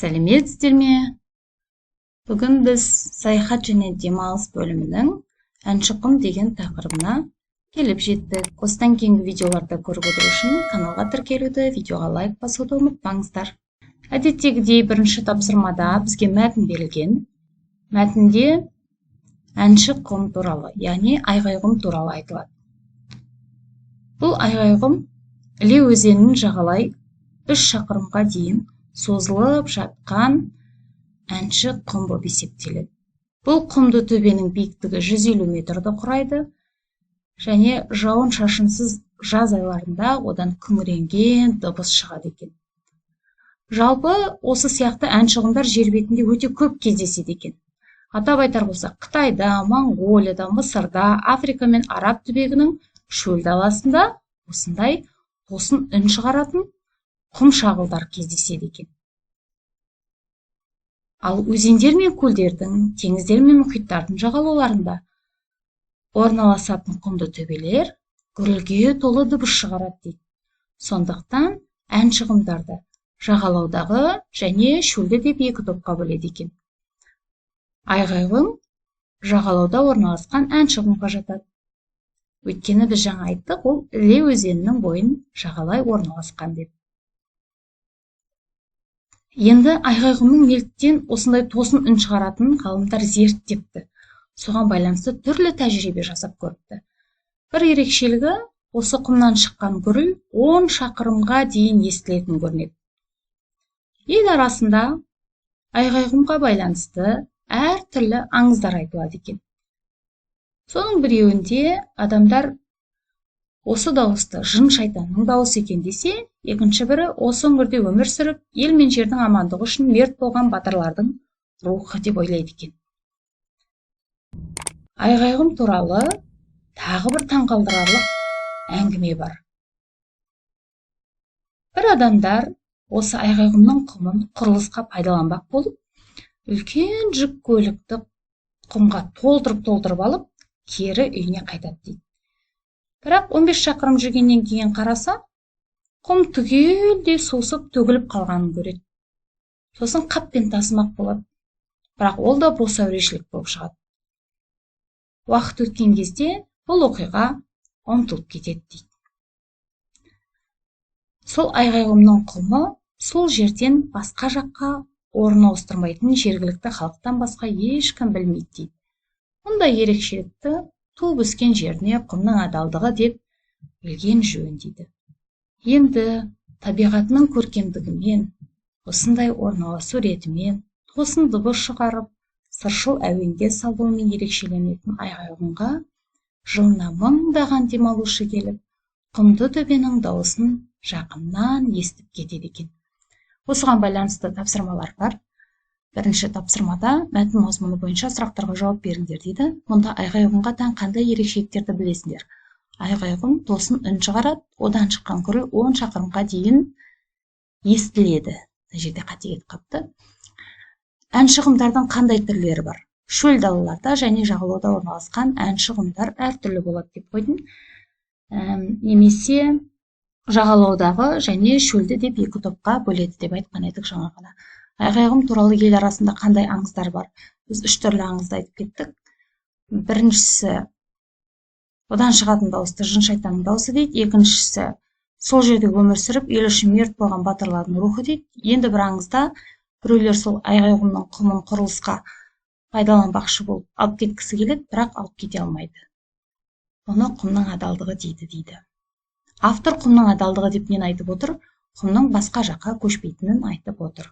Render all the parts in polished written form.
Сәлеметсіздер ме? Бүгін біз саяхат және демалыс бөлімінің әнші құм деген тақырыбына келіп жеттік. Осыдан кейінгі видеоларды көріп отыру үшін каналға тіркелуді, видеоға лайк басуды ұмытпаңыздар. Әдеттегідей бірінші тапсырмада бізге мәтін берілген. Мәтінде әнші құм туралы, яғни айғайқұм туралы айтылады. Бұл айғайқұм Іле өзенінің жағалай 3 шақырымға дейін созылып жатқан әнші құм болып есептеледі. Бұл құмды төбенің биіктігі 150 метрді құрайды және жауын шашынсыз жаз айларында одан күңіренген дыбыс шығады екен. Жалпы осы сияқты әнші құмдар жер бетінде өте көп кездеседі екен. Атап айтар болсақ, Қытайда, Моңғолияда, Мысырда, Африка мен Араб түбегінің шөл даласында осындай тосын үн шығаратын құм шағылдар кездеседі екен. Ал өзендер мен көлдердің, теңіздер мен мұхиттардың жағалауларында орналасатын құмды төбелер гүрілге толы дыбыс шығарады дейді. Сондықтан әнші құмдарды жағалаудағы және шөлді деп екі топқа бөледі екен. Айғайқұм жағалауда орналасқан әнші құмға жатады. Өйткені біз жаңа айттық, ол Іле өзенінің бойын жағалай орналасқан деп. Енді айғайқұмның неліктен осындай тосын үн шығаратынын ғалымдар зерттепті. Соған байланысты түрлі тәжірибе жасап көріпті. Бір ерекшелігі, осы құмнан шыққан гүріл 10 шақырымға дейін естілетін көрінеді. Ел арасында айғайқұмға байланысты әртүрлі аңыздар айтылады екен. Соның біреуінде адамдар осы дауысты жын шайтанның дауысы екен десе, екінші бірі осы өңірде өмір сүріп, ел мен жердің амандығы үшін мерт болған батырлардың рухы деп ойлайды екен. Айғайқұм туралы тағы бір таңқалдырарлық әңгіме бар. Бір адамдар осы айғайқұмның құмын құрылысқа пайдаланбақ болып, үлкен жүк көлікті құмға толтырып алып, кері үйіне қайтады дейді. Бірақ 15 шақырым жүргеннен кейін қараса, құм түгелдей сусып төгіліп қалғанын көреді. Сосын қаппен тасымақ болады. Бірақ ол да бос әурешілік болып шығады. Уақыт өткен кезде бұл оқиға ұмытылып кетеді дейді. Сол айғайқұмның құмы сол жерден басқа жаққа орын ауыстырмайтын жергілікті халықтан басқа ешкім білмейді дейді. Мұндай ерекшелікті туып өскен жеріне құмның адалдығы деп білген жөн дейді. Енді табиғатының көркемдігімен, осындай орналасу ретімен, тосын дыбыс шығарып, сыршыл әуенге салуымен ерекшеленетін айғайқұмға жылына мыңдаған демалушы келіп, құмды төбенің дауысын жақыннан естіп кетеді екен. Осыған байланысты тапсырмалар бар. Бірінші тапсырмада мәтін мазмұны бойынша сұрақтарға жауап беріңдер дейді. Мұнда айғайқұмға тән қандай ерекшеліктерді білесіңдер? Айғайқұм тосын үн шығарады, одан шыққан гүріл 10 шақырымға дейін естіледі. Мына жерде қате кетіп қапты. Әнші құмдардың қандай түрлері бар? Шөл далаларда және жағалауда орналасқан әнші құмдар әртүрлі болады деп қойдым. Немесе жағалаудағы және шөлді деп екі топқа бөледі деп айтқан едік жаңа ғана. Айғайқұм туралы ел арасында қандай аңыздар бар? Біз 3 түрлі аңызды айтып кеттік. Біріншісі, одан шығатын дауысты жын шайтанның дауысы дейді. Екіншісі, сол жерде өмір сүріп, ел үшін мерт болған батырлардың рухы дейді. Енді бір аңызда біреулер сол айғайқұмның құмын құрылысқа пайдаланбақшы болып алып кеткісі келеді, бірақ алып кете алмайды. Оны құмның адалдығы дейді. Автор құмның адалдығы деп нені айтып отыр? Құмның басқа жаққа көшпейтінін айтып отыр.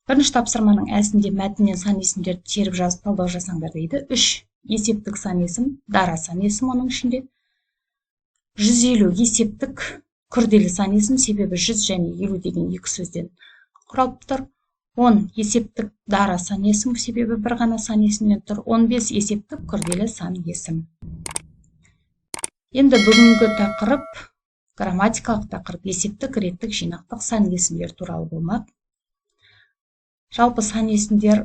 Бірінші тапсырманың әсінде мәтіннен сан есімдерді теріп жазып талдау жасаңдар дейді. 3 есептік сан есім, дара сан есім оның ішінде. 150 есептік күрделі сан есім, себебі 100 және 50 деген екі сөзден құралып тұр. 10 есептік дара сан есім, себебі бір ғана сан есімнен тұр. 15 есептік күрделі сан есім. Енді бүгінгі тақырып, грамматикалық тақырып, есептік, реттік, жинақтық сан есімдер туралы болмақ. Жалпы сан есімдер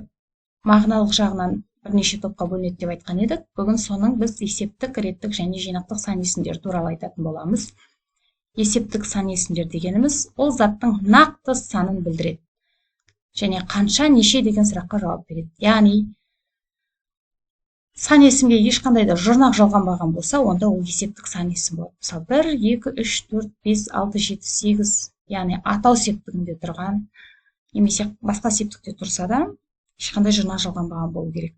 мағыналық жағынан бірнеше топқа бөлінеді деп айтқан едік. Бүгін соның біз есептік, реттік және жинақтық сан есімдер туралы айтатын боламыз. Есептік сан есімдер дегеніміз ол заттың нақты санын білдіреді. және қанша, неше деген сұраққа жауап береді. Яғни сан есімге ешқандай да жұрнақ жалғанбаған болса, онда ол есептік сан есім болады. Мысалы 1, 2, 3, 4, 5, 6, 7, 8, яғни атау септігінде тұрған, немесе басқа септікте тұрса да, ешқандай жұрнақ жалғанбаған болу керек.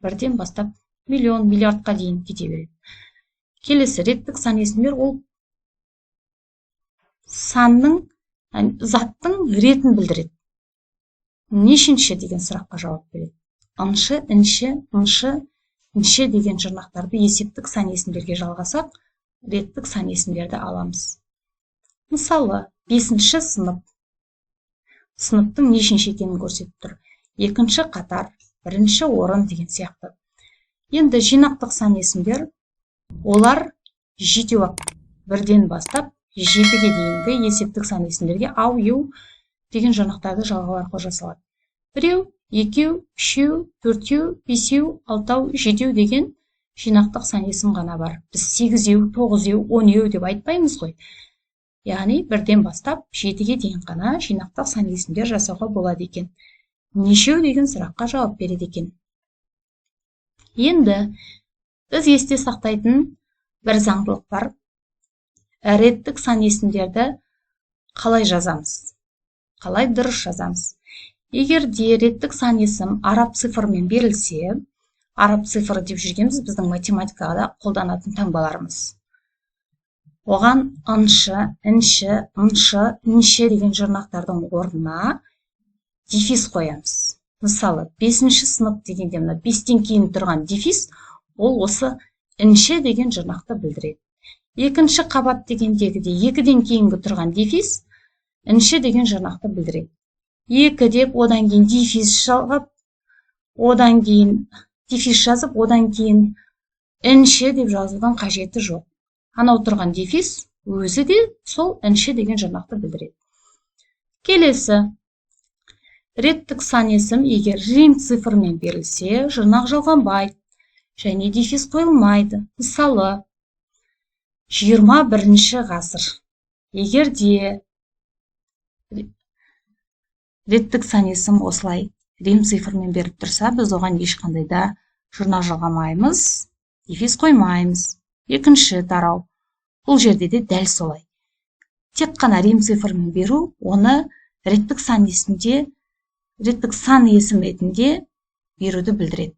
1-ден бастап миллион, миллиардқа дейін кете береді. Келесі реттік сан есімдер ол санның, заттың ретін білдіреді. Нешінші деген сұраққа жауап береді. Ыншы, інші, ыншы, неше деген жұрнақтарды есептік сан есімдерге жалғасақ, реттік сан есімдерді аламыз. Мысалы, 5-ші сынып. Сыныптың нешінші екенін көрсетіп тұр. 2-ші қатар, 1-ші орын деген сияқты. Енді жинақтық сан есімдер, олар жетеуі 1-ден бастап 7-ге дейінгі есептік сан есімдерге ау, еу деген жұрнақтарды жалғау арқылы жасалады. 1, 2, 3, 4, 5, 6, 7 деген жинақтық сан есім ғана бар. Біз 8, 9, 10 деп айтпаймыз ғой. Яғни 1-ден бастап 7-ге дейін ғана жинақтық сан есімдер жасауға болады екен. Нешеу деген сұраққа жауап береді екен. Енді біз есте сақтайтын бір заңдылық бар. Реттік сан есімдерді қалай жазамыз? Қалай дұрыс жазамыз? Егер де реттік сан есім араб цифрымен берілсе, араб цифры деп жүргеніміз біздің математикада қолданатын таңбаларымыз. Оған ыншы, інші, ыншы, неше деген жұрнақтардың орнына дефис қоямыз. Мысалы, 5-ші сынып дегенде мына 5-тен кейін тұрған дефис, ол осы інші деген жұрнақты білдіреді. 2-ші қабат дегендегіде 2-ден кейінгі тұрған дефис, інші деген жұрнақты білдіреді. 2 деп, одан кейін дефис жалғап, одан кейін дефис жазып, одан кейін інші деп жазудан қажеті жоқ. Анау тұрған дефис өзі де сол інші деген жұрнақты білдіреді. Келесі, реттік сан есім егер рим цифрымен берілсе, жұрнақ жалғанбайды және дефис қойылмайды. Мысалы, 21-ші ғасыр. Егер де реттік сан есім осылай рим цифрымен беріп тұрса, біз оған ешқандай да жұрнақ жалғамаймыз, дефис қоймаймыз. 2-ші тарау. Бұл жерде де дәл солай. Тек қана рим цифрымен беру, оны реттік сан есім ретінде беруді білдіреді.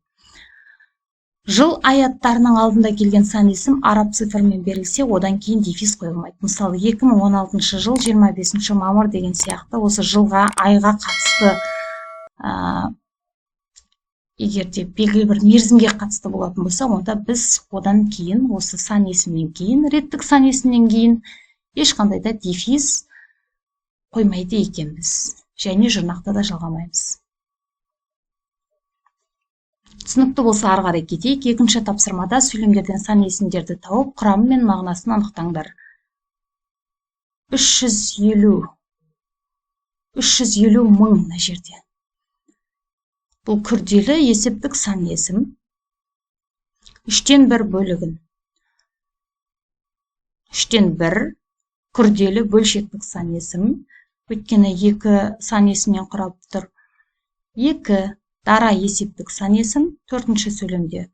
Жыл аяттарының алдында келген сан есім араб цифрымен берілсе, одан кейін дефис қойылмайды. Мысалы, 2016 жыл 25 мамыр деген сияқты осы жылға, айға қатысты егер де белгілі бір мерзімге қатысты болатын болса, онда біз одан кейін, осы сан есімнен кейін, реттік сан есімнен кейін ешқандай да дефис қоймайды екенбіз. Және жұрнақты да жалғамаймыз. Түсінікті болса ары қарай кетейік. 2-ші тапсырмада сөйлемдерден сан есімдерді тауып, құрамы мен мағынасын анықтаңдар. 350 мың мына жерде. Бұл күрделі есептік сан есім. 3-тен 1 бөлігін. 3-тен 1 күрделі бөлшектік сан есім. Өйткені 2 сан есімнен құрап тұр. 2 дара есептік сан есім. 4-ші сөйлемде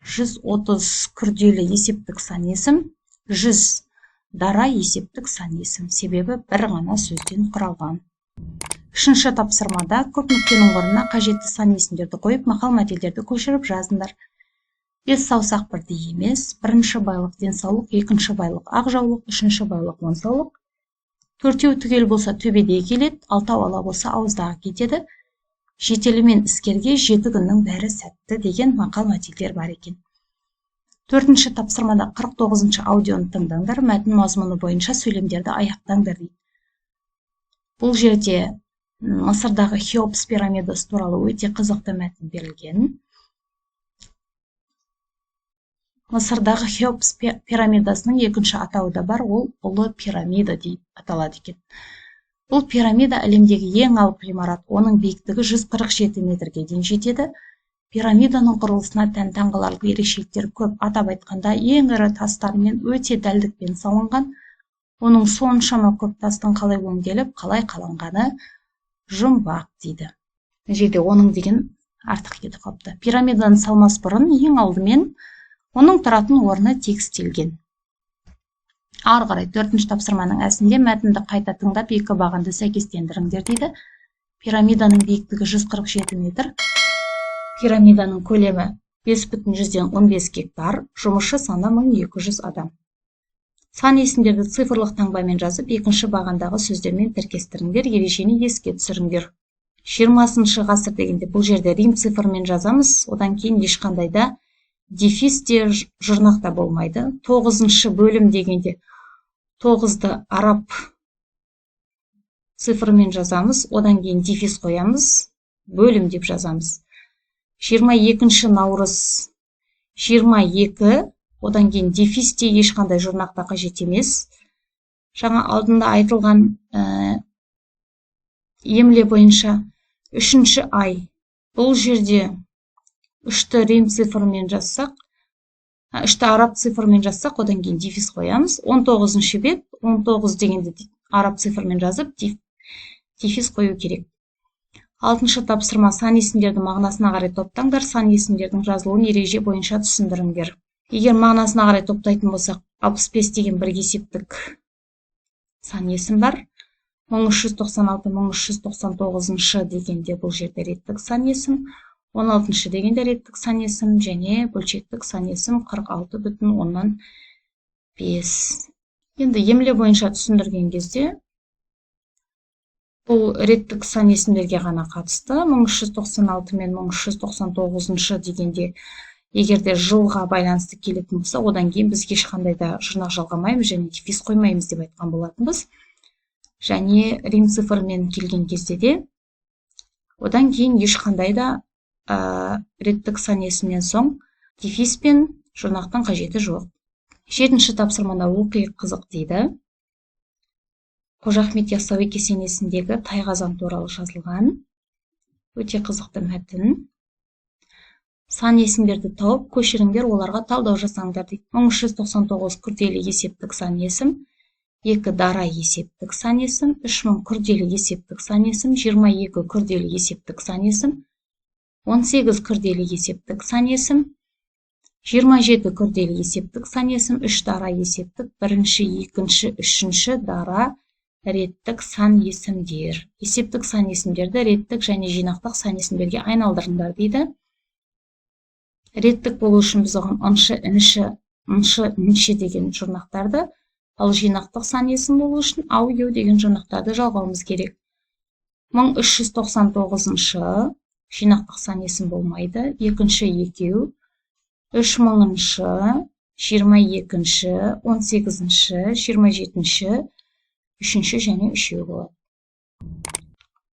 130 күрделі есептік сан есім. 100 дара есептік сан есім. Себебі бір ғана сөзден құралған. 3-ші тапсырмада көп нүктенің орнына қажетті сан есімдерді қойып, мақал-мәтелдерді көшіріп жазыңдар. 5 саусақ бірдей емес. 1-ші байлық денсаулық, 2-ші байлық ақжаулық, 3-ші байлық денсаулық. 4-еу түгел болса төбеде келеді, 6-ау ала болса ауыздағы кетеді. Жетелі мен іскерге 7 күннің бәрі сәтті деген мақал-мәтелдер бар екен. 4-ші тапсырмада 49-ші аудионы тыңдаңдар, мәтін мазмұны бойынша сөйлемдерді аяқтаңдар дейді. Бұл жерде Мысырдағы Хеопс пирамидасы туралы өте қызықты мәтін берілген. Мысырдағы Хеопс пирамидасының 2-ші атауы да бар, ол ұлы пирамида деп аталады екен. Бұл пирамида әлемдегі ең алып ғимарат, оның биіктігі 147 метрге дейін жетеді. Пирамиданың құрылысына тән таңғаларлық ерекшеліктер көп. Атап айтқанда, ең ірі тастармен өте дәлдікпен салынған. Оның соншама көп тастың қалай өңделіп, қалай қаланғаны жұмбақ дейді. жерде оның деген артық кетіп қалыпты. Пирамиданы салмас бұрын ең алдымен оның тұратын орны текстелген. Ары қарай 4-ші тапсырманың әсінде мәтінді қайта тыңдап, екі бағанды сәйкестендіріңдер дейді. Пирамиданың биіктігі 147 метр. Пирамиданың көлемі 5,15 гектар. Жұмысшы саны 1200 адам. Сан есімдерді цифрлық таңбамен жазып, екінші бағандағы сөздермен тіркестіріңдер. Ережені еске түсіріңдер. 20 ғасыр дегенде бұл жерде рим цифрымен жазамыз. Одан кейін ешқандай да дефис те жұрнақта болмайды. 9-шы бөлім дегенде 9-ды араб цифрымен жазамыз. Одан кейін дефис қоямыз. Бөлім деп жазамыз. 22-ші наурыз 22, одан кейін дефис те ешқандай жұрнақта қажет емес. Жаңа алдында айтылған емле бойынша 3-ші ай. Бұл жерде 3-ті рим цифрымен жазсақ, 3-ті араб цифрымен жазсақ, одан кейін дефис қоямыз. 19-ші бет, 19 дегенде араб цифрымен жазып, дефис қою керек. 6-шы тапсырма сан есімдердің мағынасына қарай топтаңдар. Сан есімдердің жазылуын ереже бойынша түсіндіріңдер. Егер мағынасына қарай топтайтын болсақ, 65 деген бір есептік сан есім бар. 1396, 1399 дегенде бұл жерде реттік сан есім. 16-шы дегенде реттік сан есім және бөлшектік сан есім 46,5. Енді емле бойынша түсіндірген кезде бұл реттік сан есімдерге ғана қатысты. 1396 мен 1399 дегенде егерде жылға байланысты келетін болса, одан кейін біз ешқандай да жұрнақ жалғамаймыз және дефис қоймаймыз деп айтқан болатынбыз. Және рим цифрымен келген кезде де одан кейін ешқандай да реттік сан есімнен соң дефис пен жұрнақтың қажеті жоқ. 7-ші тапсырмада оқиық қызық дейді. Қожа Ахмет Яссауи кесенесіндегі тайқазан туралы жазылған. Өте қызықты мәтін. Сан есімдерді тауып, көшіріңдер, оларға талдау жасаңдар дейді. 1399 күрделі есептік сан есім, 2 дара есептік сан есім, 3000 күрделі есептік сан есім, 22 күрделі есептік сан есім, 18 күрделі есептік сан есім, 27 күрделі есептік сан есім, 3 дара есептік, 1-ші, 2-ші, 3-ші дара реттік сан есімдер. Есептік сан есімдерді реттік және жинақтық сан есімдерге айналдырыңдар дейді. Реттік болу үшін біз оған ыншы, нінші деген жұрнақтарды, ал жинақтық сан есім болу үшін ау, еу деген жұрнақтарды жалғауымыз керек. 1399-шы жинақтық сан есім болмайды. 2-ші екеу, 3000-шы, 22-ші, 18-ші, 27-ші, 3-ші және 3-еу болады.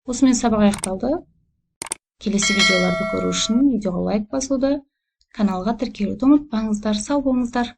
Осымен сабақ аяқталды. Келесі видеоларды көру үшін видеоға лайк басуды, каналға тіркелуді ұмытпаңыздар. Сау болыңыздар.